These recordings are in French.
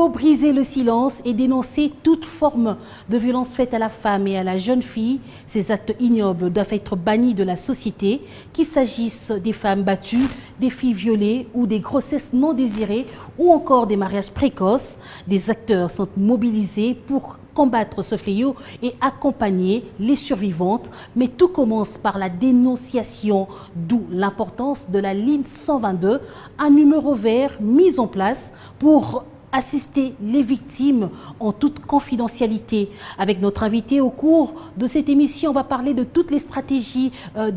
faut briser le silence et dénoncer toute forme de violence faite à la femme et à la jeune fille. Ces actes ignobles doivent être bannis de la société, qu'il s'agisse des femmes battues, des filles violées ou des grossesses non désirées ou encore des mariages précoces. Des acteurs sont mobilisés pour combattre ce fléau et accompagner les survivantes. Mais tout commence par la dénonciation, d'où l'importance de la ligne 122, un numéro vert mis en place pour assister les victimes en toute confidentialité. Avec notre invité au cours de cette émission, on va parler de toutes les stratégies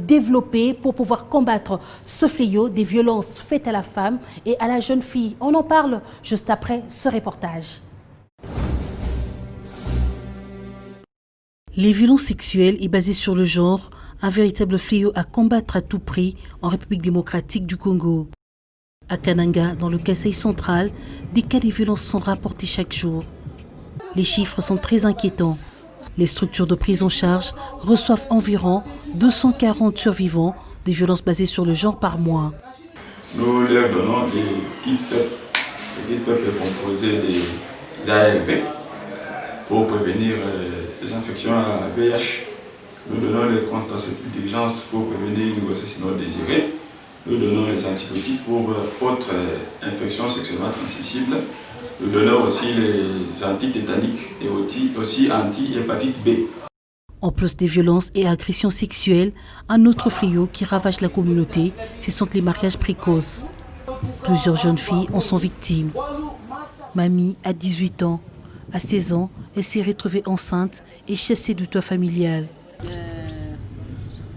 développées pour pouvoir combattre ce fléau des violences faites à la femme et à la jeune fille. On en parle juste après ce reportage. Les violences sexuelles et basées sur le genre, un véritable fléau à combattre à tout prix en République démocratique du Congo. À Kananga, dans le Kasaï central, des cas de violences sont rapportés chaque jour. Les chiffres sont très inquiétants. Les structures de prise en charge reçoivent environ 240 survivants des violences basées sur le genre par mois. Nous leur donnons des kits PEP. Les kits PEP est composé des ARV pour prévenir les infections à VIH. Nous donnons les contraceptifs d'urgence pour prévenir une grossesse non désirée. Nous donnons les antibiotiques pour autres infections sexuellement transmissibles. Nous donnons aussi les antitétaniques et aussi anti-hépatite B. En plus des violences et agressions sexuelles, un autre fléau qui ravage la communauté, ce sont les mariages précoces. Plusieurs jeunes filles en sont victimes. Mamie a 18 ans. À 16 ans, elle s'est retrouvée enceinte et chassée du toit familial.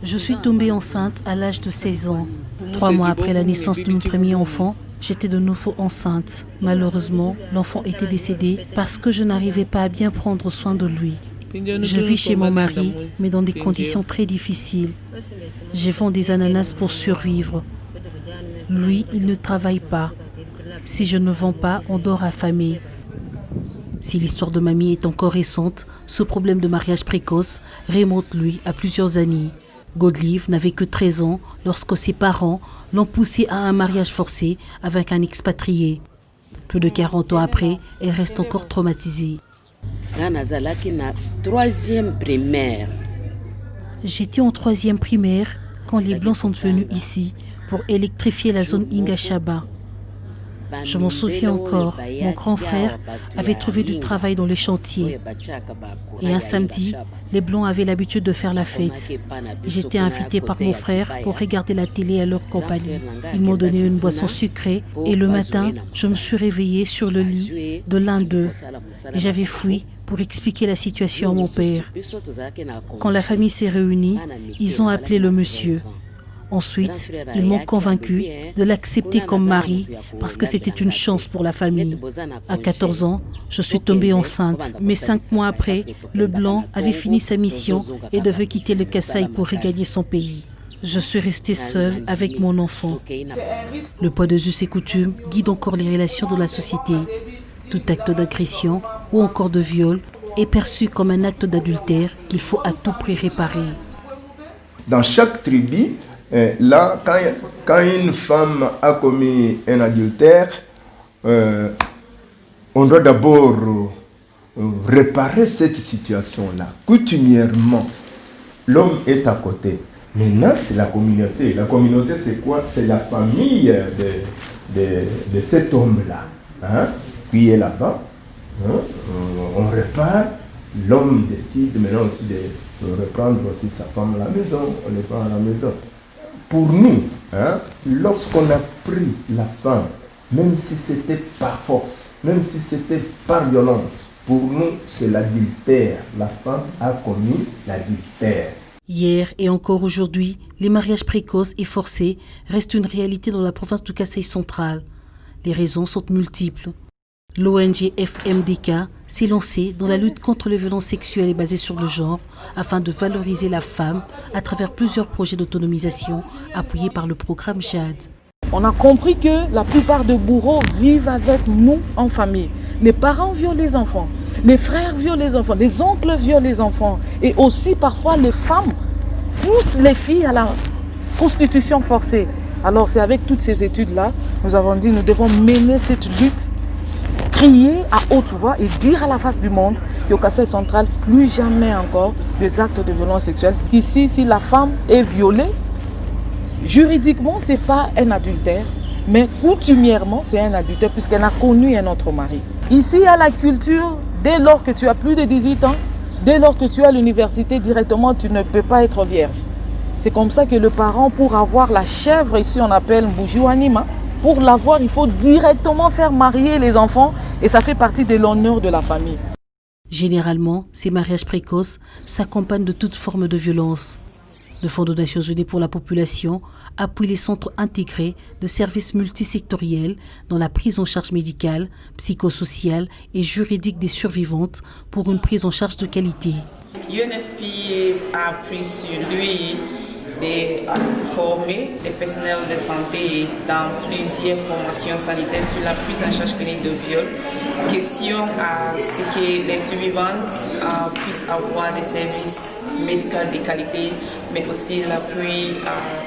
Je suis tombée enceinte à l'âge de 16 ans. 3 mois après la naissance de mon premier enfant, j'étais de nouveau enceinte. Malheureusement, l'enfant était décédé parce que je n'arrivais pas à bien prendre soin de lui. Je vis chez mon mari, mais dans des conditions très difficiles. Je vends des ananas pour survivre. Lui, il ne travaille pas. Si je ne vends pas, on dort affamé. Si l'histoire de mamie est encore récente, ce problème de mariage précoce remonte, lui, à plusieurs années. Godelive n'avait que 13 ans lorsque ses parents l'ont poussé à un mariage forcé avec un expatrié. Plus de 40 ans après, elle reste encore traumatisée. J'étais en 3e primaire quand les Blancs sont venus ici pour électrifier la zone Ingashaba. Je m'en souviens encore, mon grand frère avait trouvé du travail dans les chantiers. Et un samedi, les Blancs avaient l'habitude de faire la fête. J'étais invitée par mon frère pour regarder la télé à leur compagnie. Ils m'ont donné une boisson sucrée et le matin, je me suis réveillée sur le lit de l'un d'eux. Et j'avais fui pour expliquer la situation à mon père. Quand la famille s'est réunie, ils ont appelé le monsieur. Ensuite, ils m'ont convaincu de l'accepter comme mari parce que c'était une chance pour la famille. À 14 ans, je suis tombée enceinte. Mais 5 mois après, le Blanc avait fini sa mission et devait quitter le Kasaï pour regagner son pays. Je suis restée seule avec mon enfant. Le poids de us et coutumes guide encore les relations de la société. Tout acte d'agression ou encore de viol est perçu comme un acte d'adultère qu'il faut à tout prix réparer. Dans chaque tribu, là, quand une femme a commis un adultère, on doit d'abord réparer cette situation-là. Coutumièrement, l'homme est à côté. Maintenant, c'est la communauté. La communauté, c'est quoi? C'est la famille de cet homme-là, hein, qui est là-bas. Hein, on répare. L'homme décide maintenant aussi de reprendre aussi sa femme à la maison. On n'est pas à la maison. Pour nous, hein, lorsqu'on a pris la femme, même si c'était par force, même si c'était par violence, pour nous, c'est l'adultère. La femme a commis l'adultère. Hier et encore aujourd'hui, les mariages précoces et forcés restent une réalité dans la province du Kasaï central. Les raisons sont multiples. L'ONG FMDK s'est lancée dans la lutte contre les violences sexuelles et basées sur le genre afin de valoriser la femme à travers plusieurs projets d'autonomisation appuyés par le programme JAD. On a compris que la plupart des bourreaux vivent avec nous en famille. Les parents violent les enfants, les frères violent les enfants, les oncles violent les enfants. Et aussi parfois les femmes poussent les filles à la prostitution forcée. Alors c'est avec toutes ces études-là, nous avons dit que nous devons mener cette lutte crier à haute voix et dire à la face du monde qu'au Kassai central, plus jamais encore des actes de violence sexuelle. Ici, si la femme est violée, juridiquement, ce n'est pas un adultère, mais coutumièrement, c'est un adultère puisqu'elle a connu un autre mari. Ici, à la culture, dès lors que tu as plus de 18 ans, dès lors que tu es à l'université, directement, tu ne peux pas être vierge. C'est comme ça que le parent, pour avoir la chèvre, ici on appelle Mbujiwanima, pour l'avoir, il faut directement faire marier les enfants et ça fait partie de l'honneur de la famille. Généralement, ces mariages précoces s'accompagnent de toute forme de violence. Le Fonds des Nations Unies pour la population appuie les centres intégrés de services multisectoriels dans la prise en charge médicale, psychosociale et juridique des survivantes pour une prise en charge de qualité. UNFPA a pris sur lui de former les personnels de santé dans plusieurs formations sanitaires sur la prise en charge clinique de viol. Question à ce que les survivantes puissent avoir des services médicaux de qualité, mais aussi l'appui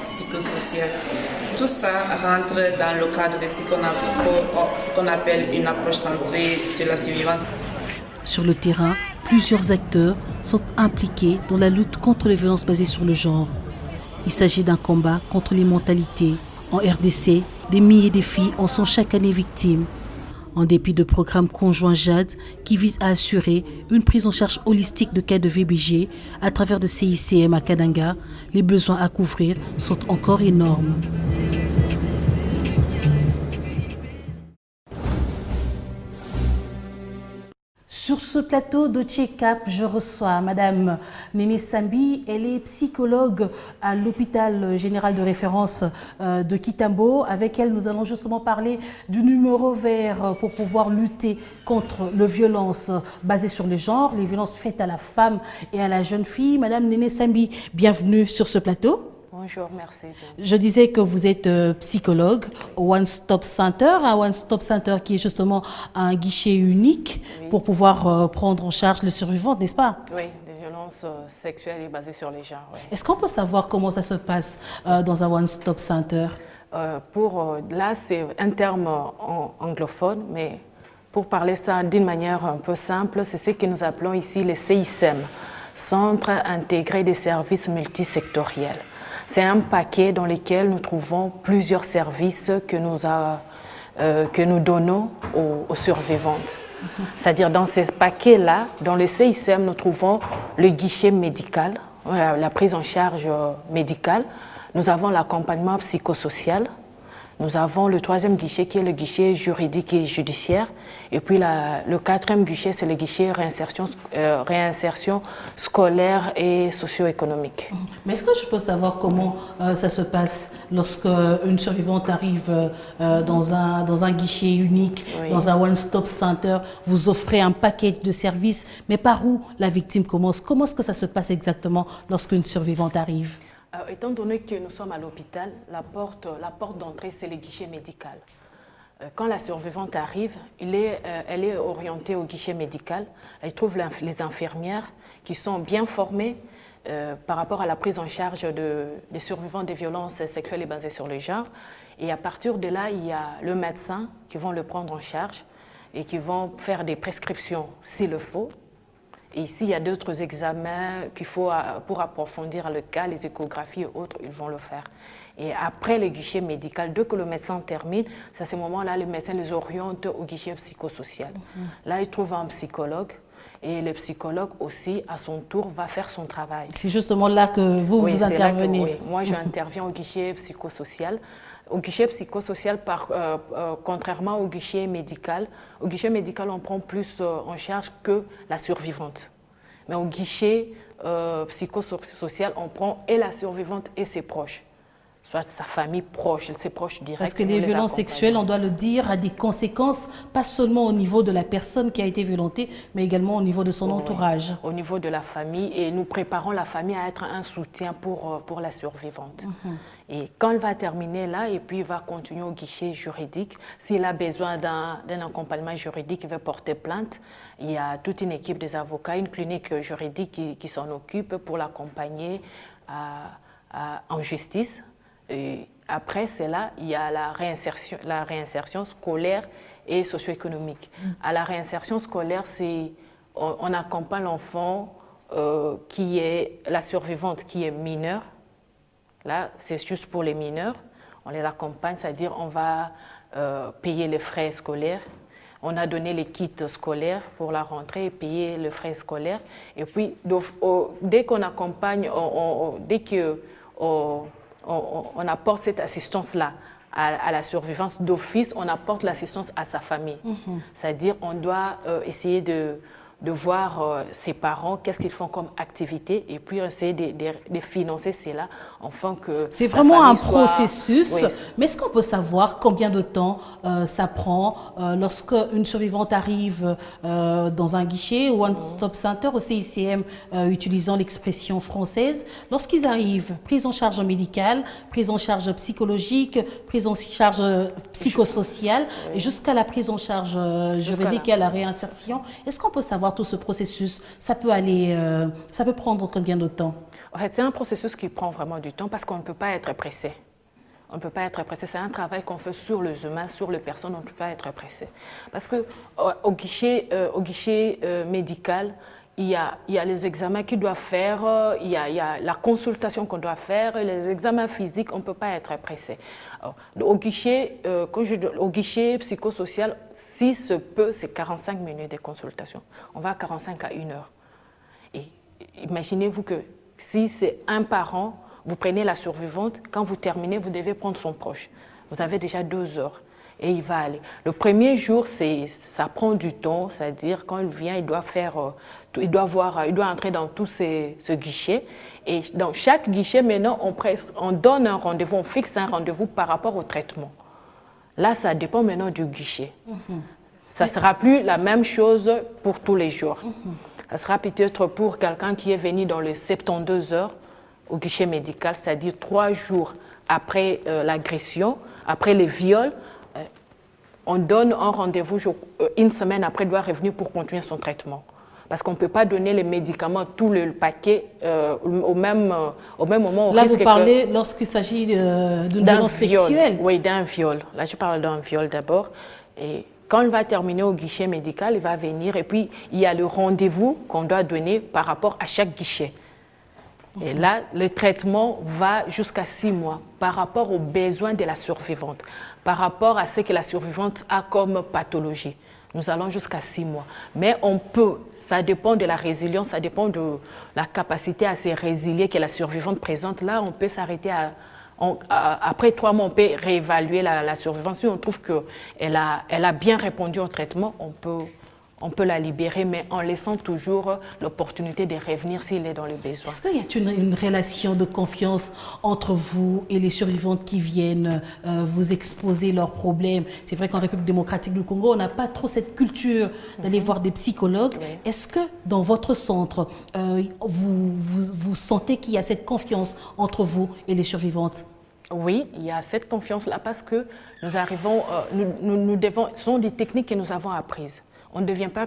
psychosocial. Tout ça rentre dans le cadre de ce qu'on appelle une approche centrée sur la survivance. Sur le terrain, plusieurs acteurs sont impliqués dans la lutte contre les violences basées sur le genre. Il s'agit d'un combat contre les mentalités. En RDC, des milliers de filles en sont chaque année victimes. En dépit de programmes conjoints JAD qui visent à assurer une prise en charge holistique de cas de VBG à travers de CICM à Kananga, les besoins à couvrir sont encore énormes. Sur ce plateau de Check-up, je reçois Madame Néné Sambi. Elle est psychologue à l'hôpital général de référence de Kitambo. Avec elle, nous allons justement parler du numéro vert pour pouvoir lutter contre les violences basées sur le genre, les violences faites à la femme et à la jeune fille. Madame Néné Sambi, bienvenue sur ce plateau. Bonjour, merci. Je disais que vous êtes psychologue au One Stop Center, un One Stop Center qui est justement un guichet unique pour pouvoir prendre en charge les survivantes, n'est-ce pas? Oui, des violences sexuelles et basées sur les genres. Oui. Est-ce qu'on peut savoir comment ça se passe dans un One Stop Center? Là, c'est un terme anglophone, mais pour parler ça d'une manière un peu simple, c'est ce que nous appelons ici les CICM, Centres intégrés des services multisectoriels. C'est un paquet dans lequel nous trouvons plusieurs services que nous donnons aux survivantes. C'est-à-dire dans ces paquets-là, dans le CICM, nous trouvons le guichet médical, la prise en charge médicale. Nous avons l'accompagnement psychosocial. Nous avons le troisième guichet qui est le guichet juridique et judiciaire. Et puis le quatrième guichet, c'est le guichet réinsertion scolaire et socio-économique. Mais est-ce que je peux savoir comment ça se passe lorsque une survivante arrive dans un guichet unique, dans un one-stop center, vous offrez un paquet de services, mais par où la victime commence? Comment est-ce que ça se passe exactement lorsqu'une survivante arrive? Étant donné que nous sommes à l'hôpital, la porte d'entrée, c'est le guichet médical. Quand la survivante arrive, elle est orientée au guichet médical. Elle trouve les infirmières qui sont bien formées par rapport à la prise en charge des survivants des violences sexuelles et basées sur le genre. Et à partir de là, il y a le médecin qui vont le prendre en charge et qui vont faire des prescriptions s'il le faut. Et ici, il y a d'autres examens qu'il faut pour approfondir le cas, les échographies et autres, ils vont le faire. Et après le guichet médical, dès que le médecin termine, c'est à ce moment-là, le médecin les oriente au guichet psychosocial. Là, il trouve un psychologue. Et le psychologue aussi, à son tour, va faire son travail. C'est justement là que vous intervenez. Oui, moi, j'interviens au guichet psychosocial. Au guichet psychosocial, contrairement au guichet médical, on prend plus en charge que la survivante. Mais au guichet psychosocial, on prend et la survivante et ses proches. Soit sa famille proche, ses proches directs. Parce que les violences sexuelles, on doit le dire, a des conséquences, pas seulement au niveau de la personne qui a été violentée, mais également au niveau de son entourage. Au niveau de la famille, et nous préparons la famille à être un soutien pour la survivante. Et quand elle va terminer là, et puis il va continuer au guichet juridique, s'il a besoin d'un accompagnement juridique, il veut porter plainte, il y a toute une équipe des avocats, une clinique juridique qui s'en occupe pour l'accompagner en justice. Et après cela, il y a la réinsertion scolaire et socio-économique. À la réinsertion scolaire, on accompagne l'enfant qui est la survivante, qui est mineure. Là, c'est juste pour les mineurs. On les accompagne, c'est-à-dire on va payer les frais scolaires. On a donné les kits scolaires pour la rentrée et payer les frais scolaires. Et puis, dès qu'on accompagne, dès qu'on apporte cette assistance-là à la survivance d'office, on apporte l'assistance à sa famille. C'est-à-dire on doit essayer de voir ses parents, qu'est-ce qu'ils font comme activité, et puis essayer de financer cela, afin que c'est vraiment un processus, oui. Mais est-ce qu'on peut savoir combien de temps ça prend lorsque une survivante arrive dans un guichet ou un stop center au CICM, utilisant l'expression française, lorsqu'ils arrivent, prise en charge médicale, prise en charge psychologique, prise en charge psychosociale, et jusqu'à la prise en charge juridique et à la réinsertion, est-ce qu'on peut savoir tout ce processus? Ça peut prendre combien de temps? En fait, c'est un processus qui prend vraiment du temps parce qu'on ne peut pas être pressé. On ne peut pas être pressé. C'est un travail qu'on fait sur les humains, sur les personnes. On ne peut pas être pressé. Parce qu'au guichet médical, il y a les examens qu'ils doivent faire, il y a la consultation qu'on doit faire, les examens physiques, on ne peut pas être pressé. Alors, au guichet psychosocial, si se peut, c'est 45 minutes de consultation. On va à 45 à 1 heure. Et imaginez-vous que si c'est un parent, vous prenez la survivante, quand vous terminez, vous devez prendre son proche. Vous avez déjà 2 heures et il va aller. Le premier jour, ça prend du temps, c'est-à-dire quand il vient, il doit entrer dans tout ce guichet. Et dans chaque guichet, maintenant, on donne un rendez-vous, on fixe un rendez-vous par rapport au traitement. Là, ça dépend maintenant du guichet. Ça ne sera plus la même chose pour tous les jours. Ça sera peut-être pour quelqu'un qui est venu dans les 72 heures au guichet médical, c'est-à-dire 3 jours après l'agression, après les viols. On donne un rendez-vous, 1 semaine après, il doit revenir pour continuer son traitement. Parce qu'on ne peut pas donner les médicaments, tout le paquet, au même moment. Là, vous parlez lorsqu'il s'agit d'une violence sexuelle? Oui, d'un viol. Là, je parle d'un viol d'abord. Et quand il va terminer au guichet médical, il va venir et puis il y a le rendez-vous qu'on doit donner par rapport à chaque guichet. Et là, le traitement va jusqu'à 6 mois par rapport aux besoins de la survivante, par rapport à ce que la survivante a comme pathologie. Nous allons jusqu'à 6 mois. Mais on peut, ça dépend de la résilience, ça dépend de la capacité à se résilier que la survivante présente. Là, on peut s'arrêter après 3 mois, on peut réévaluer la survivance. Si on trouve qu'elle a bien répondu au traitement, on peut la libérer, mais en laissant toujours l'opportunité de revenir s'il est dans le besoin. Est-ce qu'il y a une relation de confiance entre vous et les survivantes qui viennent vous exposer leurs problèmes? C'est vrai qu'en République démocratique du Congo, on n'a pas trop cette culture d'aller voir des psychologues. Oui. Est-ce que dans votre centre, vous sentez qu'il y a cette confiance entre vous et les survivantes? Oui, il y a cette confiance-là parce que nous arrivons, ce sont des techniques que nous avons apprises. On ne devient pas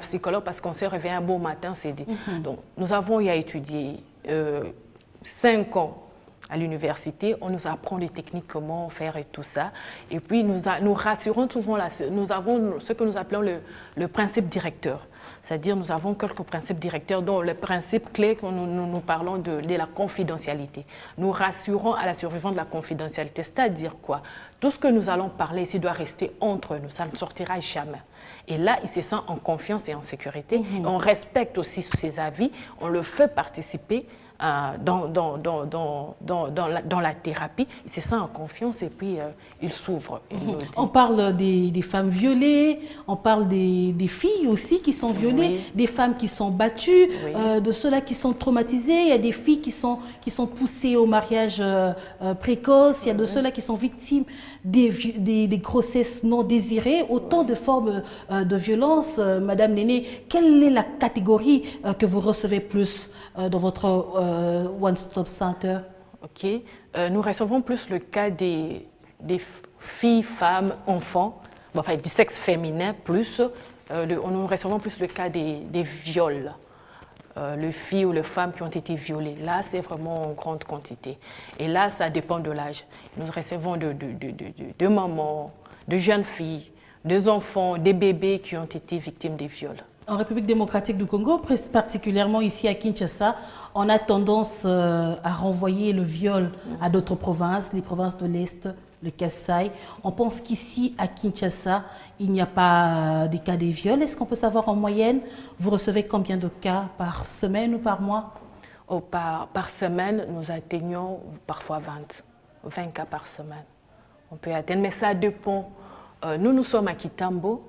psychologue parce qu'on s'est réveillé un beau matin, on s'est dit. Donc, nous avons eu à étudier 5 ans à l'université, on nous apprend les techniques, comment faire et tout ça. Et puis, nous rassurons souvent, nous avons ce que nous appelons le principe directeur. C'est-à-dire, nous avons quelques principes directeurs, dont le principe clé, nous parlons de la confidentialité. Nous rassurons à la survivante de la confidentialité, c'est-à-dire quoi? Tout ce que nous allons parler ici doit rester entre nous, ça ne sortira jamais. Et là, il se sent en confiance et en sécurité. On respecte aussi ses avis, on le fait participer dans la thérapie. Il se sent en confiance et puis il s'ouvre. On parle des femmes violées, on parle des filles aussi qui sont violées, des femmes qui sont battues, de ceux-là qui sont traumatisés. Il y a des filles qui sont poussées au mariage précoce, il y a de ceux-là qui sont victimes des grossesses non désirées, autant de formes de violence. Madame Néné, quelle est la catégorie que vous recevez plus dans votre One Stop Center? Ok, nous recevons plus le cas des filles, femmes, enfants, enfin du sexe féminin plus. Nous recevons plus le cas des viols. Les filles ou les femmes qui ont été violées. Là, c'est vraiment en grande quantité. Et là, ça dépend de l'âge. Nous recevons de mamans, de jeunes filles, des enfants, des bébés qui ont été victimes des viols. En République démocratique du Congo, particulièrement ici à Kinshasa, on a tendance à renvoyer le viol à d'autres provinces, les provinces de l'Est, le Kasaï. On pense qu'ici à Kinshasa, il n'y a pas de cas de viol. Est-ce qu'on peut savoir en moyenne, vous recevez combien de cas par semaine ou par mois? Par semaine, nous atteignons parfois 20 cas par semaine. On peut atteindre, mais ça dépend. Nous sommes à Kitambo.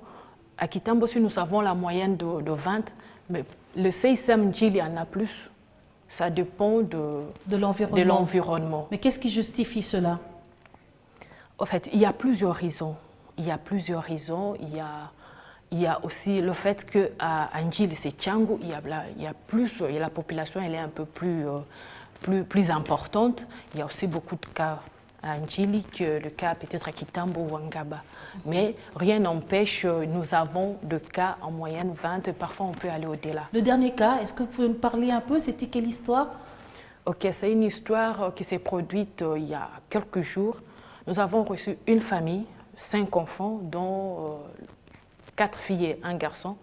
À Kitambo, si nous avons la moyenne de 20, mais le CICM Djil, il y en a plus. Ça dépend de l'environnement. Mais qu'est-ce qui justifie cela? En fait, il y a plusieurs raisons. Il y a aussi le fait qu'à Djil, c'est Tchango, la population elle est un peu plus importante. Il y a aussi beaucoup de cas à Ndjili que le cas peut-être à Kitambo ou Ngaba. Mais rien n'empêche, nous avons de cas en moyenne 20 et parfois on peut aller au-delà. Le dernier cas, est-ce que vous pouvez me parler un peu? C'était quelle histoire? Ok, c'est une histoire qui s'est produite il y a quelques jours. Nous avons reçu une famille, 5 enfants, dont 4 filles et un garçon.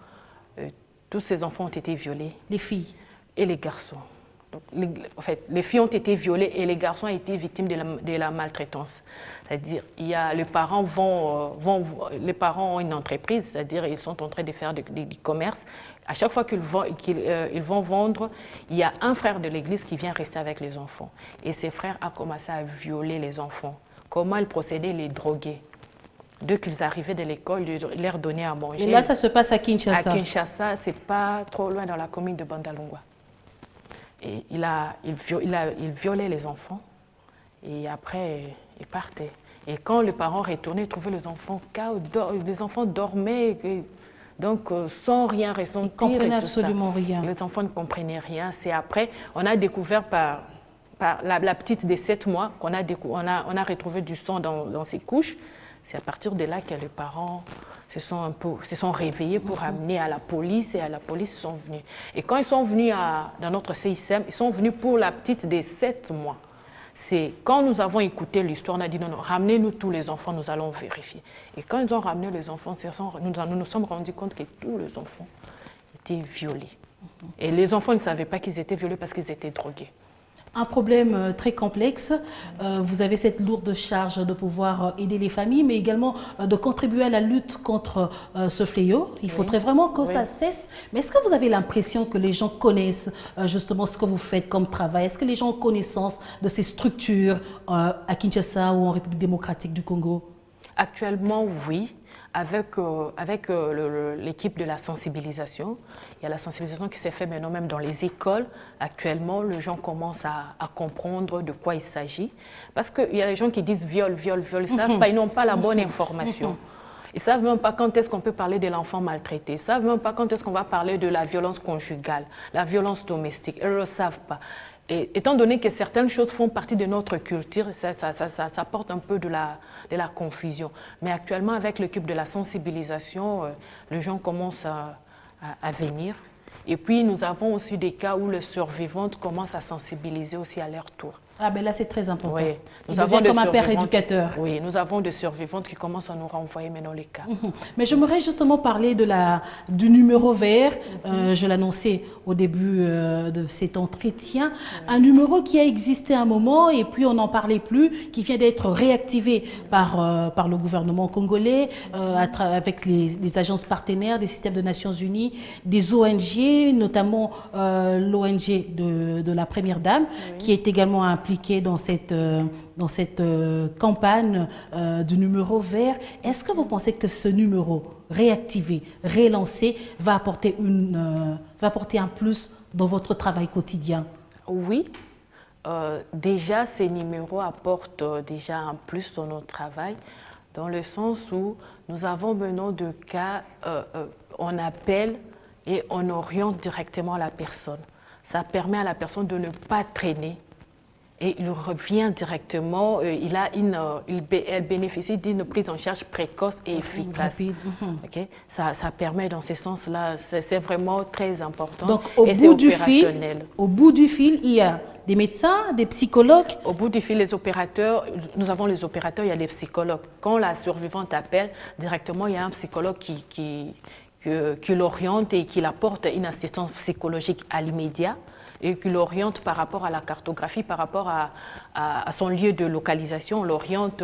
Tous ces enfants ont été violés. Les filles? Et les garçons. Donc, les filles ont été violées et les garçons ont été victimes de la maltraitance. C'est-à-dire, les parents ont une entreprise, c'est-à-dire ils sont en train de faire du commerce. À chaque fois qu'ils vont vendre, il y a un frère de l'église qui vient rester avec les enfants. Et ces frères ont commencé à violer les enfants. Comment ils procédaient? Les droguer. Dès qu'ils arrivaient de l'école, ils leur donnaient à manger. Et là, ça se passe à Kinshasa? À Kinshasa, ce n'est pas trop loin dans la commune de Bandalungwa. Et il violait les enfants et après il partait. Et quand les parents retournaient, ils trouvaient les enfants les enfants dormaient, donc sans rien ressentir. Ils ne comprenaient absolument rien. Les enfants ne comprenaient rien. C'est après, on a découvert par la petite de 7 mois qu'on a retrouvé du sang dans ses couches. C'est à partir de là que les parents se sont réveillés pour amener à la police et à la police ils sont venus. Et quand ils sont venus dans notre CICM, ils sont venus pour la petite de 7 mois. C'est quand nous avons écouté l'histoire, on a dit non, ramenez-nous tous les enfants, nous allons vérifier. Et quand ils ont ramené les enfants, nous nous sommes rendus compte que tous les enfants étaient violés. Et les enfants ne savaient pas qu'ils étaient violés parce qu'ils étaient drogués. Un problème très complexe. Vous avez cette lourde charge de pouvoir aider les familles, mais également de contribuer à la lutte contre ce fléau. Il faudrait vraiment que ça cesse. Mais est-ce que vous avez l'impression que les gens connaissent justement ce que vous faites comme travail? Est-ce que les gens ont connaissance de ces structures à Kinshasa ou en République démocratique du Congo? Actuellement, oui. Avec l'équipe de la sensibilisation. Il y a la sensibilisation qui s'est faite maintenant même dans les écoles. Actuellement, les gens commencent à comprendre de quoi il s'agit. Parce qu'il y a des gens qui disent viol, viol, viol. Ils savent pas, ils n'ont pas la bonne information. Ils ne savent même pas quand est-ce qu'on peut parler de l'enfant maltraité. Ils ne savent même pas quand est-ce qu'on va parler de la violence conjugale, la violence domestique. Ils ne le savent pas. Et étant donné que certaines choses font partie de notre culture, ça porte un peu de la confusion. Mais actuellement, avec l'équipe de la sensibilisation, les gens commencent à venir. Et puis, nous avons aussi des cas où les survivantes commencent à sensibiliser aussi à leur tour. Ah ben là, c'est très important. Oui. Nous avons comme un père éducateur. Oui, nous avons des survivantes qui commencent à nous renvoyer maintenant les cas. Mais j'aimerais justement parler du numéro vert. Je l'annonçais au début de cet entretien. Un numéro qui a existé un moment et puis on n'en parlait plus, qui vient d'être réactivé par le gouvernement congolais avec les agences partenaires des systèmes de Nations Unies, des ONG, notamment l'ONG de la Première Dame, qui est également impliquée dans cette campagne du numéro vert. Est-ce que vous pensez que ce numéro réactivé, relancé, va apporter un plus dans votre travail quotidien? Oui. Déjà, ces numéros apportent déjà un plus dans notre travail, dans le sens où nous avons maintenant de cas, on appelle et on oriente directement la personne. Ça permet à la personne de ne pas traîner. Et il revient directement, elle bénéficie d'une prise en charge précoce et efficace. Rapide. Okay? Ça permet dans ce sens-là, c'est vraiment très important. Donc au bout du fil, il y a des médecins, des psychologues? Au bout du fil, les opérateurs, nous avons les opérateurs, il y a les psychologues. Quand la survivante appelle, directement, il y a un psychologue qui l'oriente et qui apporte une assistance psychologique à l'immédiat et qui l'oriente par rapport à la cartographie, par rapport à son lieu de localisation, on l'oriente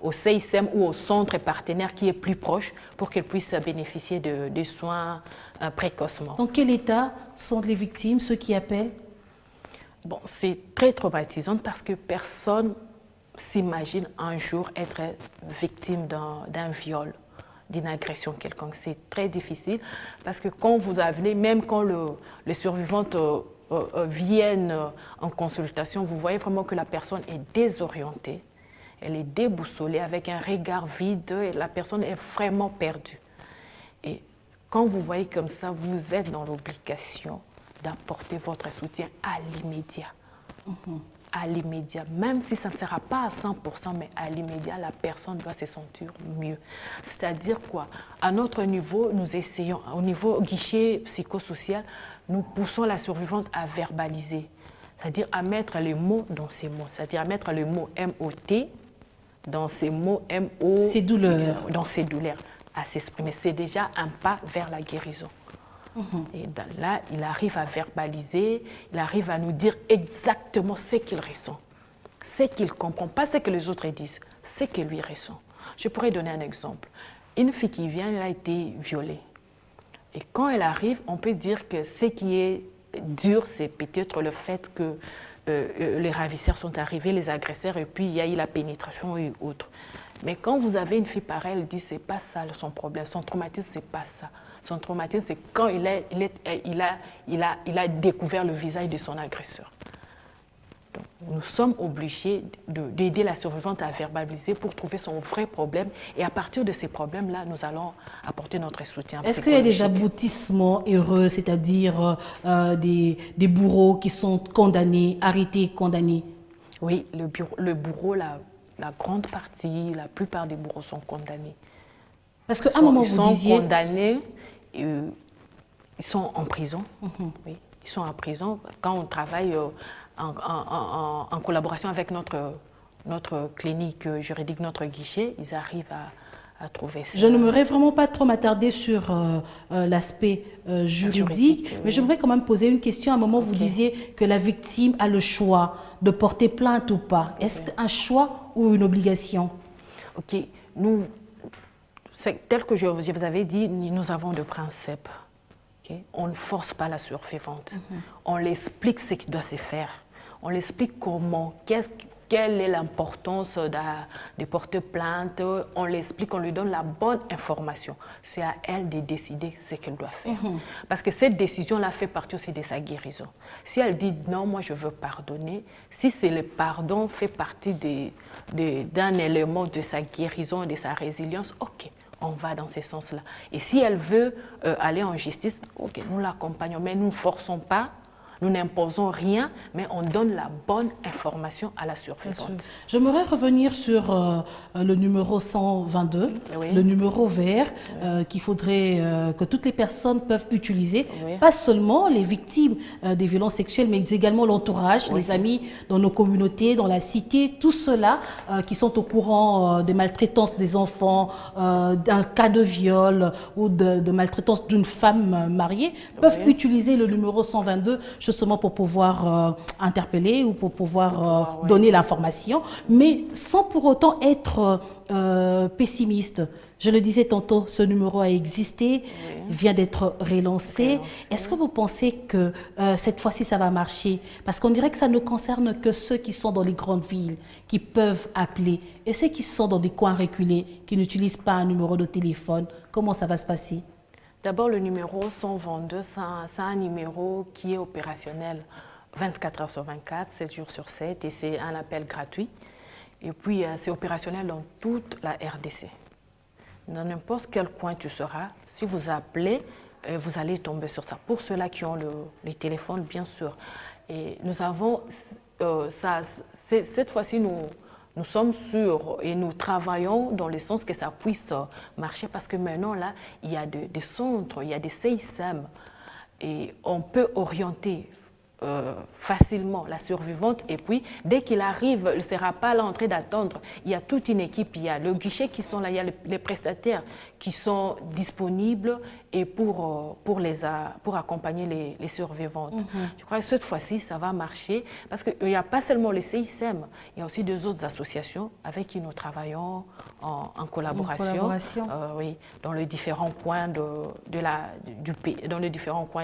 au CISM ou au centre partenaire qui est plus proche pour qu'elle puisse bénéficier de soins précocement. Dans quel état sont les victimes, ceux qui appellent? Bon, c'est très traumatisant parce que personne s'imagine un jour être victime d'un viol, d'une agression quelconque. C'est très difficile parce que quand vous avez, même quand les survivantes viennent en consultation, vous voyez vraiment que la personne est désorientée, elle est déboussolée avec un regard vide et la personne est vraiment perdue. Et quand vous voyez comme ça, vous êtes dans l'obligation d'apporter votre soutien à l'immédiat. À l'immédiat, même si ça ne sera pas à 100%, mais à l'immédiat, la personne doit se sentir mieux. C'est-à-dire quoi? À notre niveau, nous essayons, au niveau guichet psychosocial, nous poussons la survivante à verbaliser, c'est-à-dire à mettre les mots dans ces mots, c'est-à-dire à mettre le mot M-O-T dans ces mots M-O, Ces douleurs. dans ces douleurs, à s'exprimer. C'est déjà un pas vers la guérison. Et là, il arrive à verbaliser, il arrive à nous dire exactement ce qu'il ressent, ce qu'il comprend, pas ce que les autres disent, ce que lui ressent. Je pourrais donner un exemple. Une fille qui vient, elle a été violée. Et quand elle arrive, on peut dire que ce qui est dur, c'est peut-être le fait que les ravisseurs sont arrivés, les agresseurs, et puis il y a eu la pénétration et autres. Mais quand vous avez une fille pareille, elle dit c'est pas ça son problème, son traumatisme c'est pas ça. Son traumatisme c'est quand il a découvert le visage de son agresseur. Donc, nous sommes obligés d'aider la survivante à verbaliser pour trouver son vrai problème et à partir de ces problèmes-là, nous allons apporter notre soutien. Est-ce qu'il y a des aboutissements heureux, c'est-à-dire des bourreaux qui sont condamnés, arrêtés, condamnés? Oui, le bourreau, la grande partie, la plupart des bourreaux sont condamnés. Parce qu'à un moment, vous disiez... Ils sont condamnés, ils sont en prison. Oui, ils sont en prison. Quand on travaille en collaboration avec notre clinique juridique, notre guichet, ils arrivent à trouver ça. Je n'aimerais vraiment pas trop m'attarder sur l'aspect juridique, mais j'aimerais quand même poser une question. À un moment, vous disiez que la victime a le choix de porter plainte ou pas. Est-ce un choix ou une obligation? Ok, nous, tel que je vous avais dit, nous avons deux principes. Okay? On ne force pas la survivante. On l'explique ce qui doit se faire. On l'explique comment, quelle est l'importance de porter plainte. On l'explique, on lui donne la bonne information. C'est à elle de décider ce qu'elle doit faire. Parce que cette décision-là fait partie aussi de sa guérison. Si elle dit non, moi je veux pardonner, si c'est le pardon fait partie d'un élément de sa guérison et de sa résilience, ok. On va dans ce sens-là. Et si elle veut aller en justice, ok, nous l'accompagnons, mais nous ne forçons pas, nous n'imposons rien, mais on donne la bonne information à la survivante. J'aimerais revenir sur le numéro 122, le numéro vert qu'il faudrait que toutes les personnes peuvent utiliser, pas seulement les victimes des violences sexuelles, mais également l'entourage, les amis dans nos communautés, dans la cité, tous ceux-là qui sont au courant des maltraitances des enfants, d'un cas de viol ou de maltraitance d'une femme mariée, peuvent utiliser le numéro 122 justement pour pouvoir interpeller ou pour pouvoir donner l'information, mais sans pour autant être pessimiste. Je le disais tantôt, ce numéro a existé, vient d'être relancé. Est-ce que vous pensez que cette fois-ci, ça va marcher? Parce qu'on dirait que ça ne concerne que ceux qui sont dans les grandes villes, qui peuvent appeler. Et ceux qui sont dans des coins reculés, qui n'utilisent pas un numéro de téléphone, comment ça va se passer? D'abord, le numéro 122, c'est un numéro qui est opérationnel 24 heures sur 24, 7 jours sur 7, et c'est un appel gratuit. Et puis, c'est opérationnel dans toute la RDC. Dans n'importe quel coin tu seras, si vous appelez, vous allez tomber sur ça. Pour ceux-là qui ont les téléphones, bien sûr. Et nous avons, cette fois-ci, nous sommes sûrs et nous travaillons dans le sens que ça puisse marcher parce que maintenant, là, il y a des centres, il y a des CISM et on peut orienter facilement la survivante, et puis dès qu'il arrive, il ne sera pas là en train d'attendre. Il y a toute une équipe, il y a le guichet qui sont là, il y a les prestataires qui sont disponibles et pour accompagner les survivantes. Je crois que cette fois-ci, ça va marcher parce qu'il n'y a pas seulement le CICEM, il y a aussi deux autres associations avec qui nous travaillons en collaboration, oui, dans les différents coins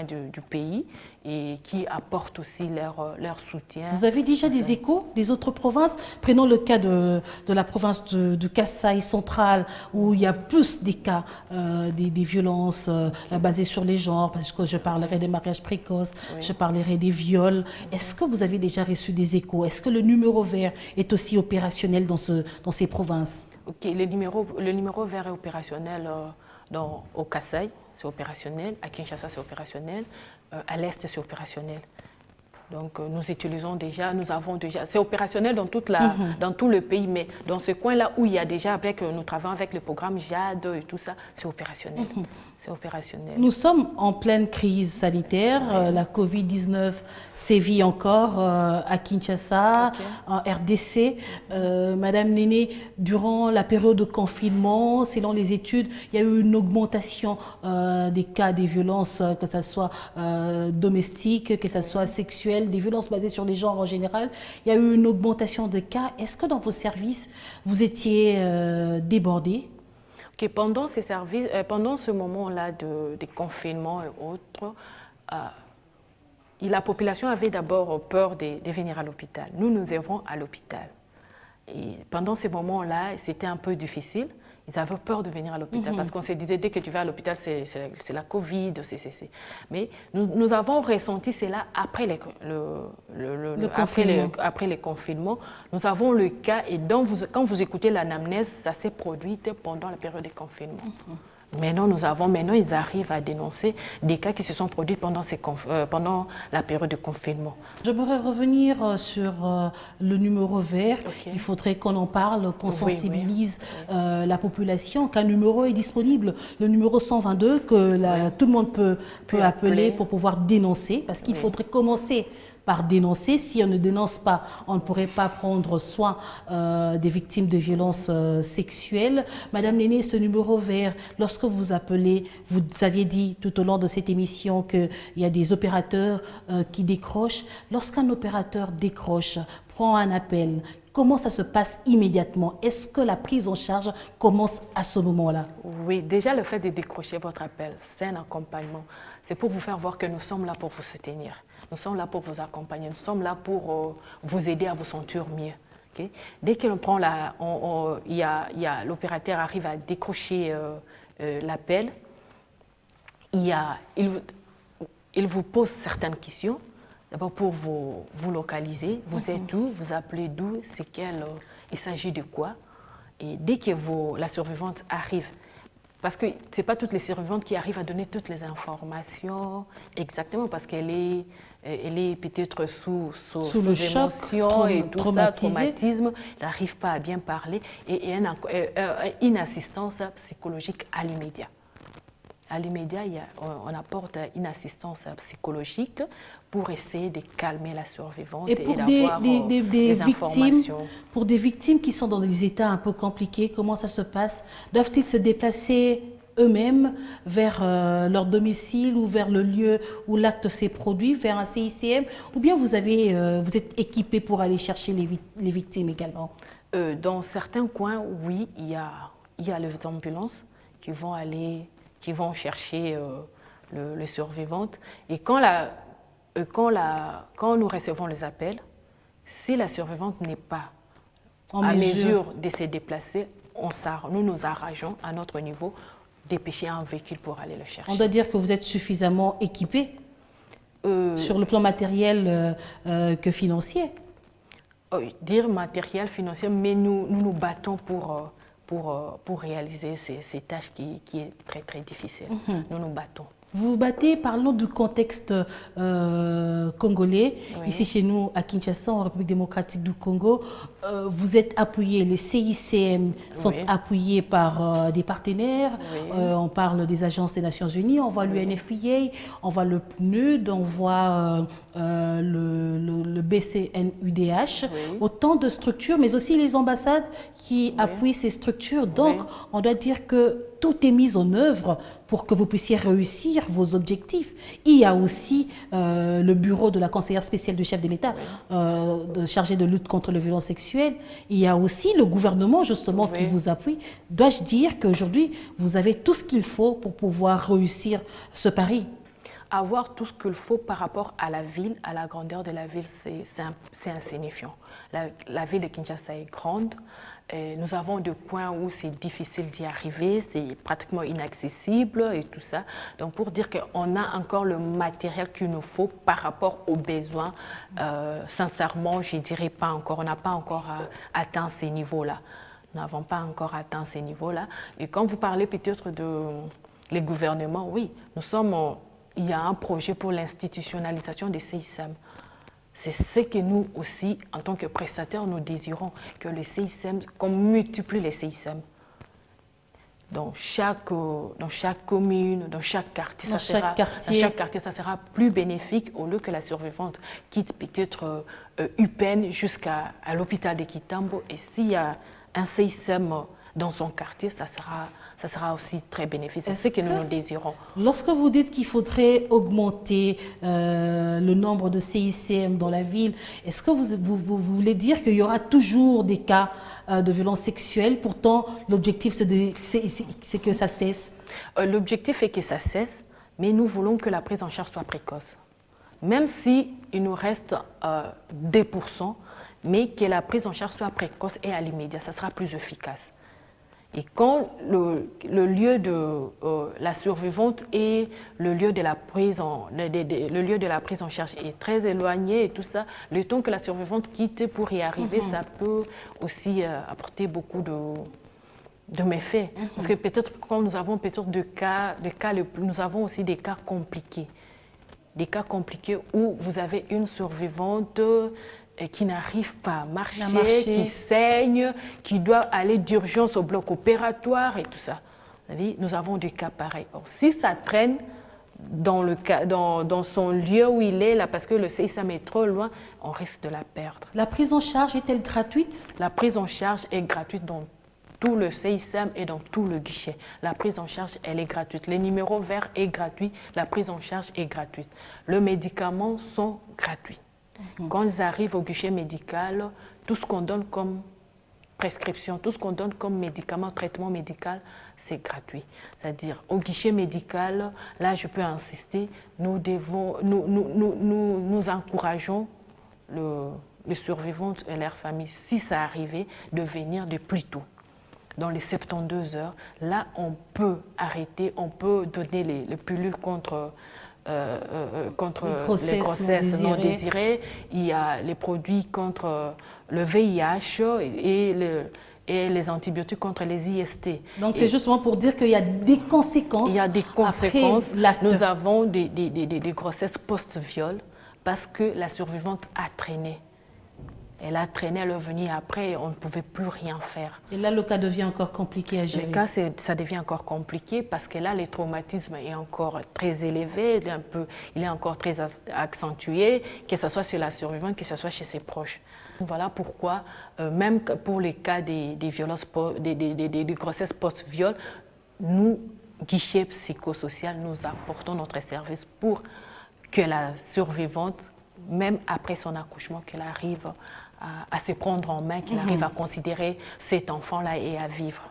du pays et qui apportent aussi leur soutien. Vous avez déjà des échos des autres provinces? Prenons le cas de la province du Kasaï central, où il y a plus des cas des violences basées sur les genres, parce que je parlerai des mariages précoces, je parlerai des viols. Est-ce que vous avez déjà reçu des échos? Est-ce que le numéro vert est aussi opérationnel dans ces provinces? Ok, le numéro vert est opérationnel au Kasaï, c'est opérationnel, à Kinshasa c'est opérationnel, à l'Est c'est opérationnel. Donc nous utilisons déjà, c'est opérationnel dans tout le pays, mais dans ce coin-là où il y a déjà, nous travaillons avec le programme JAD et tout ça, c'est opérationnel. C'est opérationnel. Nous sommes en pleine crise sanitaire, la Covid-19 sévit encore à Kinshasa, en RDC. Madame Néné, durant la période de confinement, selon les études, il y a eu une augmentation des cas des violences, que ce soit domestiques, que ce soit sexuelles, des violences basées sur les genres en général. Il y a eu une augmentation de cas. Est-ce que dans vos services, vous étiez débordés? Okay, pendant ce moment-là de confinement et autres, la population avait d'abord peur de venir à l'hôpital. Nous œuvrons à l'hôpital. Et pendant ces moments-là, c'était un peu difficile. Ils avaient peur de venir à l'hôpital parce qu'on se disait dès que tu vas à l'hôpital, c'est la Covid. Mais nous avons ressenti cela après les confinements. Nous avons le cas et donc quand vous écoutez l'anamnèse, ça s'est produit pendant la période de confinement. Maintenant, ils arrivent à dénoncer des cas qui se sont produits pendant la période de confinement. J'aimerais revenir sur le numéro vert. Okay. Il faudrait qu'on en parle, qu'on sensibilise la population, qu'un numéro est disponible. Le numéro 122 que tout le monde peut appeler pour pouvoir dénoncer, parce qu'il faudrait commencer par dénoncer. Si on ne dénonce pas, on ne pourrait pas prendre soin des victimes de violences sexuelles. Madame Néné, ce numéro vert, lorsque vous appelez, vous aviez dit tout au long de cette émission qu'il y a des opérateurs qui décrochent. Lorsqu'un opérateur décroche, prend un appel, comment ça se passe immédiatement? Est-ce que la prise en charge commence à ce moment-là? Oui, déjà le fait de décrocher votre appel, c'est un accompagnement. C'est pour vous faire voir que nous sommes là pour vous soutenir. Nous sommes là pour vous accompagner, nous sommes là pour vous aider à vous sentir mieux. Okay? Dès que l'on prend l'opérateur arrive à décrocher l'appel, il vous pose certaines questions. D'abord pour vous localiser, vous êtes où, vous appelez d'où, il s'agit de quoi. Et dès que la survivante arrive, parce que ce n'est pas toutes les survivantes qui arrivent à donner toutes les informations exactement, parce qu'elle est peut-être sous le choc, et tout ça, traumatisme, elle n'arrive pas à bien parler, et une assistance psychologique à l'immédiat. À l'immédiat, on apporte une assistance psychologique pour essayer de calmer la survivante et d'avoir des informations. Pour des victimes qui sont dans des états un peu compliqués, comment ça se passe? Doivent-ils se déplacer eux-mêmes vers leur domicile ou vers le lieu où l'acte s'est produit, vers un CICM? Ou bien vous êtes équipé pour aller chercher les victimes également? Dans certains coins, oui, il y a les ambulances qui vont chercher les survivantes. Et quand nous recevons les appels, si la survivante n'est pas en mesure de se déplacer, nous nous arrangeons à notre niveau dépêcher un véhicule pour aller le chercher. On doit dire que vous êtes suffisamment équipé sur le plan matériel que financier. Dire matériel, financier, mais nous nous battons pour réaliser ces tâches qui est très très difficile. Nous nous battons. Vous vous battez, parlons du contexte congolais. Oui. Ici chez nous, à Kinshasa, en République démocratique du Congo, vous êtes appuyés, les CICM sont appuyés par des partenaires. On parle des agences des Nations Unies, on voit l'UNFPA, on voit le PNUD, on voit le BCNUDH. Autant de structures, mais aussi les ambassades qui appuient ces structures. Donc, on doit dire que tout est mis en œuvre pour que vous puissiez réussir vos objectifs. Il y a aussi le bureau de la conseillère spéciale du chef de l'État, chargé de lutte contre les violences sexuelles. Il y a aussi le gouvernement, justement, qui vous appuie. Dois-je dire qu'aujourd'hui, vous avez tout ce qu'il faut pour pouvoir réussir ce pari? Avoir tout ce qu'il faut par rapport à la ville, à la grandeur de la ville, c'est insignifiant. La ville de Kinshasa est grande. Nous avons des coins où c'est difficile d'y arriver, c'est pratiquement inaccessible et tout ça. Donc pour dire qu'on a encore le matériel qu'il nous faut par rapport aux besoins, sincèrement, je ne dirais pas encore, on n'a pas encore atteint ces niveaux-là. Nous n'avons pas encore atteint ces niveaux-là. Et quand vous parlez peut-être les gouvernements, oui, il y a un projet pour l'institutionnalisation des CICM. C'est ce que nous aussi, en tant que prestataires, nous désirons, que les CICM, qu'on multiplie les CICM. Dans chaque commune, dans chaque quartier, ça sera plus bénéfique au lieu que la survivante quitte peut-être UPEN jusqu'à l'hôpital de Kitambo. Et s'il y a un CICM dans son quartier, ça sera aussi très bénéfique. C'est ce que nous désirons. Lorsque vous dites qu'il faudrait augmenter le nombre de CICM dans la ville, est-ce que vous voulez dire qu'il y aura toujours des cas de violences sexuelles? Pourtant, l'objectif, c'est que ça cesse. L'objectif est que ça cesse, mais nous voulons que la prise en charge soit précoce. Même si il nous reste 2%, mais que la prise en charge soit précoce et à l'immédiat, ça sera plus efficace. Et quand le lieu de la survivante et le lieu de la prise en charge est très éloigné et tout ça, le temps que la survivante quitte pour y arriver, ça peut aussi apporter beaucoup de méfaits. Parce que peut-être quand nous avons peut-être nous avons aussi des cas compliqués. Des cas compliqués où vous avez une survivante qui n'arrive pas à marcher, qui saigne, qui doit aller d'urgence au bloc opératoire et tout ça. Vous savez, nous avons des cas pareils. Or, si ça traîne dans son lieu où il est, là, parce que le CICM est trop loin, on risque de la perdre. La prise en charge est-elle gratuite? La prise en charge est gratuite dans tout le CICM et dans tout le guichet. La prise en charge, elle est gratuite. Les numéros verts est gratuit, la prise en charge est gratuite. Les médicaments sont gratuits. Quand ils arrivent au guichet médical, tout ce qu'on donne comme prescription, tout ce qu'on donne comme médicament, traitement médical, c'est gratuit. C'est-à-dire, au guichet médical, là, je peux insister, nous encourageons les survivantes et leurs familles, si ça arrivait, de venir de plus tôt. Dans les 72 heures, là, on peut arrêter, on peut donner les pilules contre les grossesses non désirées. Il y a les produits contre le VIH et les antibiotiques contre les IST. Donc c'est justement pour dire qu'il y a des conséquences. Il y a des conséquences. Après l'acte. Nous avons des grossesses post-viol parce que la survivante a traîné. Elle a traîné, elle est venue après, on ne pouvait plus rien faire. Et là, le cas devient encore compliqué à gérer. Le cas, ça devient encore compliqué parce que là, le traumatisme est encore très élevé, il est encore très accentué, que ce soit sur la survivante, que ce soit chez ses proches. Voilà pourquoi, même pour les cas des violences, des grossesses post-viol, nous, guichet psychosocial, nous apportons notre service pour que la survivante, même après son accouchement, qu'elle arrive à se prendre en main, qu'elle arrive à considérer cet enfant-là et à vivre.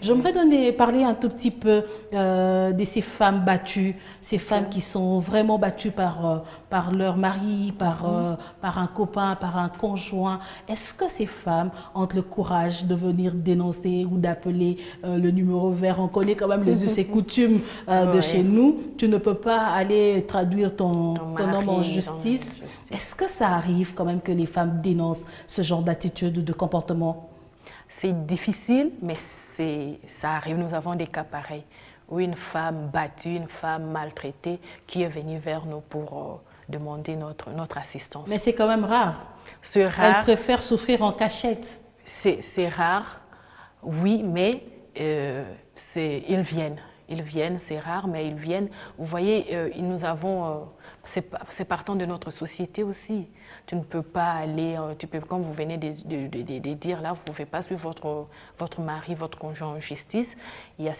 J'aimerais parler un tout petit peu de ces femmes battues, ces femmes qui sont vraiment battues par leur mari, par un copain, par un conjoint. Est-ce que ces femmes ont le courage de venir dénoncer ou d'appeler le numéro vert? On connaît quand même les us et coutumes de chez nous. Tu ne peux pas aller traduire ton homme en justice. Est-ce que ça arrive quand même que les femmes dénoncent ce genre d'attitude ou de comportement? C'est difficile, mais ça arrive. Nous avons des cas pareils où une femme battue, une femme maltraitée qui est venue vers nous pour demander notre assistance. Mais c'est quand même rare. C'est rare. Elles préfèrent souffrir en cachette. C'est rare, oui, mais ils viennent, c'est rare, mais ils viennent. Vous voyez, nous avons, c'est partant de notre société aussi. Tu ne peux pas aller, comme vous venez de dire là, vous ne pouvez pas suivre votre mari, votre conjoint en justice. Il y a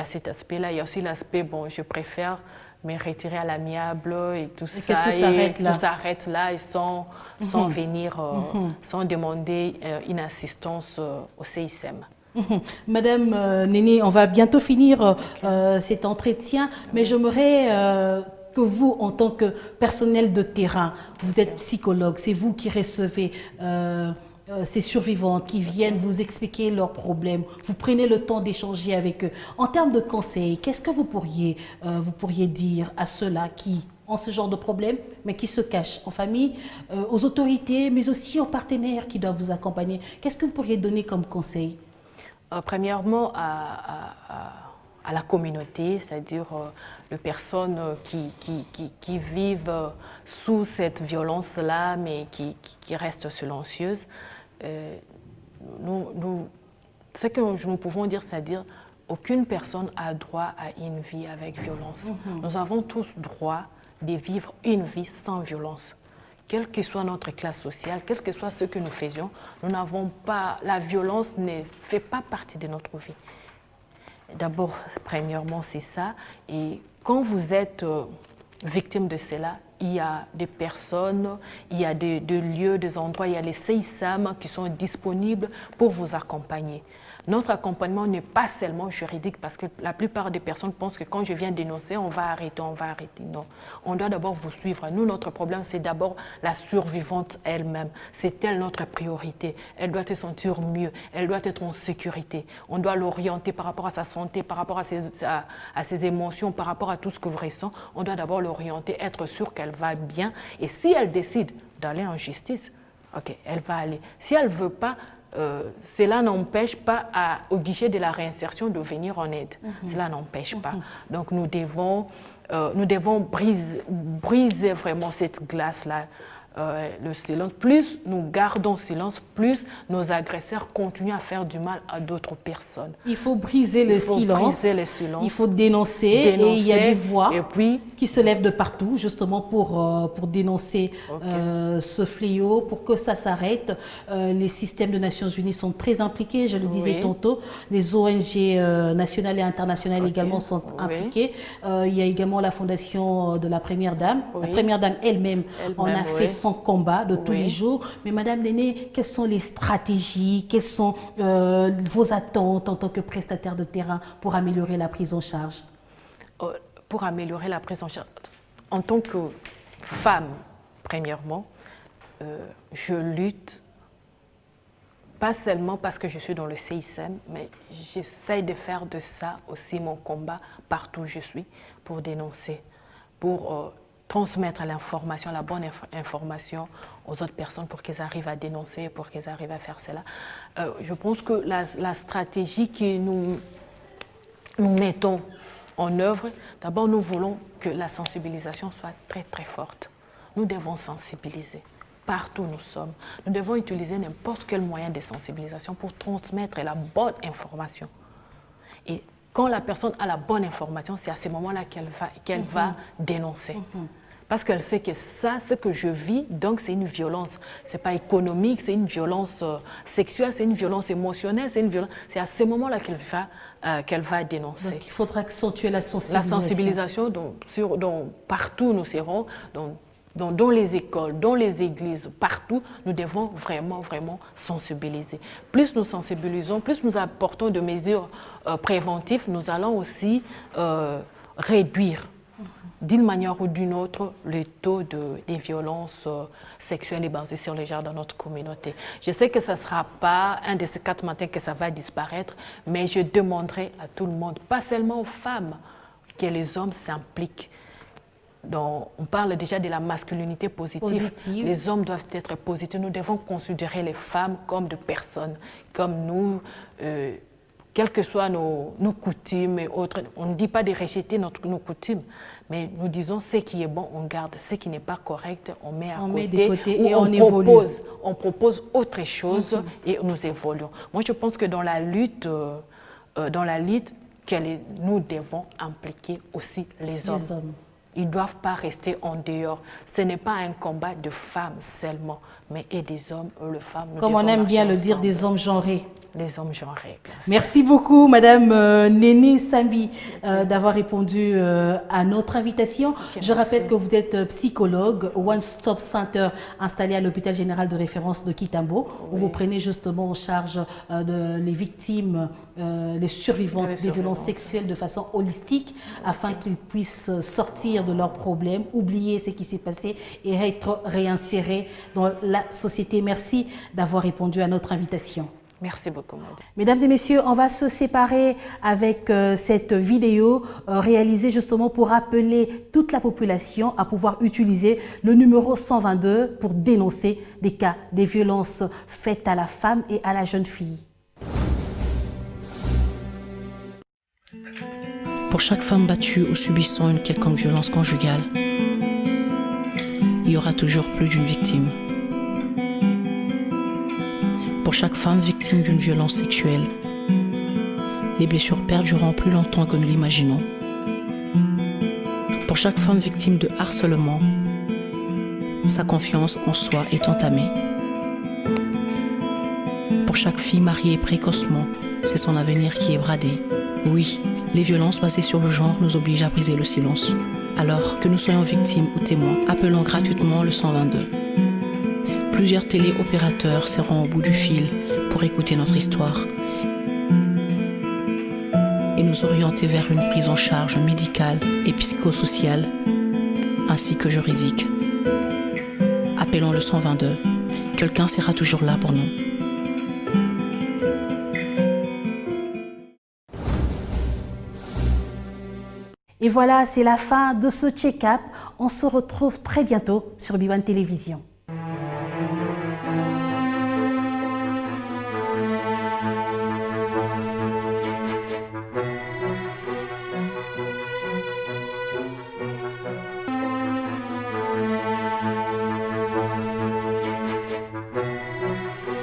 cet aspect-là. Il y a aussi l'aspect, bon, je préfère me retirer à l'amiable et tout ça. Que tout s'arrête là. Tout s'arrête là et sans venir, sans demander une assistance au CICM. Madame Néné, on va bientôt finir cet entretien, mais j'aimerais que vous, en tant que personnel de terrain, vous êtes psychologue, c'est vous qui recevez ces survivantes qui viennent vous expliquer leurs problèmes, vous prenez le temps d'échanger avec eux. En termes de conseils, qu'est-ce que vous pourriez dire à ceux-là qui ont ce genre de problème, mais qui se cachent en famille, aux autorités, mais aussi aux partenaires qui doivent vous accompagner? Qu'est-ce que vous pourriez donner comme conseil? Premièrement, à la communauté, c'est-à-dire les personnes qui vivent sous cette violence-là, mais qui restent silencieuses. Ce que nous pouvons dire, c'est-à-dire aucune personne a droit à une vie avec violence. Nous avons tous droit de vivre une vie sans violence. Quelle que soit notre classe sociale, quel que soit ce que nous faisions, nous n'avons pas, la violence ne fait pas partie de notre vie. D'abord, premièrement, c'est ça. Et quand vous êtes victime de cela, il y a des personnes, il y a des lieux, des endroits, il y a les CICM qui sont disponibles pour vous accompagner. Notre accompagnement n'est pas seulement juridique parce que la plupart des personnes pensent que quand je viens dénoncer, on va arrêter. Non, on doit d'abord vous suivre. Nous, notre problème, c'est d'abord la survivante elle-même. C'est elle notre priorité. Elle doit se sentir mieux. Elle doit être en sécurité. On doit l'orienter par rapport à sa santé, par rapport à ses émotions, par rapport à tout ce que vous ressent. On doit d'abord l'orienter, être sûr qu'elle va bien. Et si elle décide d'aller en justice, ok, elle va aller. Si elle ne veut pas, cela n'empêche pas au guichet de la réinsertion de venir en aide. Cela n'empêche pas. Donc nous devons briser vraiment cette glace-là. Le silence. Plus nous gardons silence, plus nos agresseurs continuent à faire du mal à d'autres personnes. Il faut briser le silence. Il faut dénoncer. Et il y a des voix qui se lèvent de partout justement pour dénoncer ce fléau, pour que ça s'arrête. Les systèmes des Nations Unies sont très impliqués, je le disais tantôt. Les ONG nationales et internationales également sont impliquées. Il y a également la fondation de la Première Dame. La Première Dame elle-même en a fait son combat de tous les jours. Mais Madame Néné, quelles sont les stratégies, quelles sont vos attentes en tant que prestataire de terrain pour améliorer la prise en charge? Pour améliorer la prise en charge, en tant que femme, premièrement, je lutte pas seulement parce que je suis dans le CICM, mais j'essaie de faire de ça aussi mon combat partout où je suis pour dénoncer, pour transmettre l'information, la bonne information aux autres personnes pour qu'elles arrivent à dénoncer, pour qu'elles arrivent à faire cela. Je pense que la stratégie que nous mettons en œuvre, d'abord nous voulons que la sensibilisation soit très très forte. Nous devons sensibiliser partout où nous sommes. Nous devons utiliser n'importe quel moyen de sensibilisation pour transmettre la bonne information. Et quand la personne a la bonne information, c'est à ce moment-là qu'elle va dénoncer. Parce qu'elle sait que ça, ce que je vis, donc c'est une violence. Ce n'est pas économique, c'est une violence sexuelle, c'est une violence émotionnelle, c'est à ce moment-là qu'elle va dénoncer. Donc il faudra accentuer la sensibilisation. La sensibilisation, partout où nous serons, dans les écoles, dans les églises, partout, nous devons vraiment, vraiment sensibiliser. Plus nous sensibilisons, plus nous apportons de mesures préventives, nous allons aussi réduire d'une manière ou d'une autre le taux des violences sexuelles et basées sur les genres dans notre communauté. Je sais que ce ne sera pas un de ces 4 matins que ça va disparaître, mais je demanderai à tout le monde, pas seulement aux femmes, que les hommes s'impliquent. On parle déjà de la masculinité positive. Les hommes doivent être positifs. Nous devons considérer les femmes comme des personnes, comme nous, quelles que soient nos coutumes et autres, on ne dit pas de rejeter nos coutumes, mais nous disons ce qui est bon, on garde, ce qui n'est pas correct, on met à côté, et on évolue. On propose autre chose et nous évoluons. Moi, je pense que dans la lutte, nous devons impliquer aussi les hommes. Ils ne doivent pas rester en dehors. Ce n'est pas un combat de femmes seulement, mais et des hommes, les femmes. Comme on aime bien le dire, des hommes genrés. Les hommes genrés. Merci beaucoup, Madame Néné Sambi, d'avoir répondu à notre invitation. Je rappelle que vous êtes psychologue, One Stop Center, installé à l'hôpital général de référence de Kitambo, où vous prenez justement en charge les victimes, les survivants des violences sexuelles de façon holistique, afin qu'ils puissent sortir de leurs problèmes, oublier ce qui s'est passé et être réinsérés dans la société. Merci d'avoir répondu à notre invitation. Merci beaucoup, madame. Mesdames et messieurs, on va se séparer avec cette vidéo réalisée justement pour appeler toute la population à pouvoir utiliser le numéro 122 pour dénoncer des cas de violences faites à la femme et à la jeune fille. Pour chaque femme battue ou subissant une quelconque violence conjugale, il y aura toujours plus d'une victime. Pour chaque femme victime d'une violence sexuelle, les blessures perdureront plus longtemps que nous l'imaginons. Pour chaque femme victime de harcèlement, sa confiance en soi est entamée. Pour chaque fille mariée précocement, c'est son avenir qui est bradé. Oui, les violences basées sur le genre nous obligent à briser le silence. Alors que nous soyons victimes ou témoins, appelons gratuitement le 122. Plusieurs téléopérateurs seront au bout du fil pour écouter notre histoire et nous orienter vers une prise en charge médicale et psychosociale ainsi que juridique. Appelons le 122. Quelqu'un sera toujours là pour nous. Et voilà, c'est la fin de ce check-up. On se retrouve très bientôt sur Biwan Télévision.